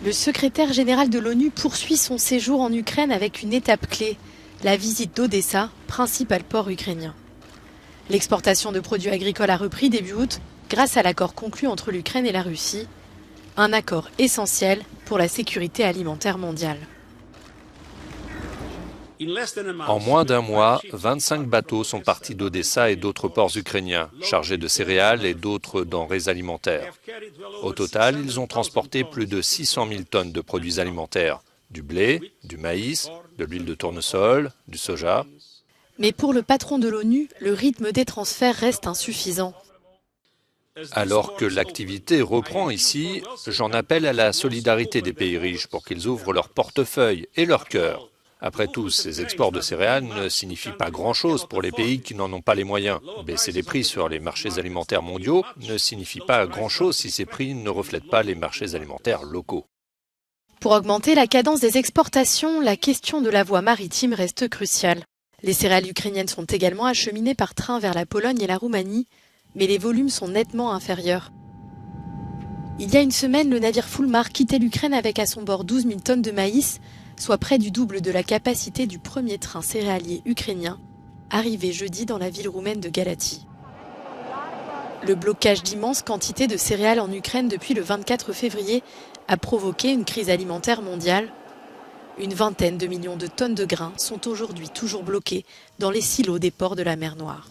Le secrétaire général de l'ONU poursuit son séjour en Ukraine avec une étape clé, la visite d'Odessa, principal port ukrainien. L'exportation de produits agricoles a repris début août grâce à l'accord conclu entre l'Ukraine et la Russie, un accord essentiel pour la sécurité alimentaire mondiale. En moins d'un mois, 25 bateaux sont partis d'Odessa et d'autres ports ukrainiens, chargés de céréales et d'autres denrées alimentaires. Au total, ils ont transporté plus de 600 000 tonnes de produits alimentaires, du blé, du maïs, de l'huile de tournesol, du soja. Mais pour le patron de l'ONU, le rythme des transferts reste insuffisant. Alors que l'activité reprend ici, j'en appelle à la solidarité des pays riches pour qu'ils ouvrent leur portefeuille et leur cœur. Après tout, ces exports de céréales ne signifient pas grand-chose pour les pays qui n'en ont pas les moyens. Baisser les prix sur les marchés alimentaires mondiaux ne signifie pas grand-chose si ces prix ne reflètent pas les marchés alimentaires locaux. Pour augmenter la cadence des exportations, la question de la voie maritime reste cruciale. Les céréales ukrainiennes sont également acheminées par train vers la Pologne et la Roumanie, mais les volumes sont nettement inférieurs. Il y a une semaine, le navire Fulmar quittait l'Ukraine avec à son bord 12 000 tonnes de maïs, soit près du double de la capacité du premier train céréalier ukrainien, arrivé jeudi dans la ville roumaine de Galați. Le blocage d'immenses quantités de céréales en Ukraine depuis le 24 février a provoqué une crise alimentaire mondiale. Une vingtaine de millions de tonnes de grains sont aujourd'hui toujours bloquées dans les silos des ports de la mer Noire.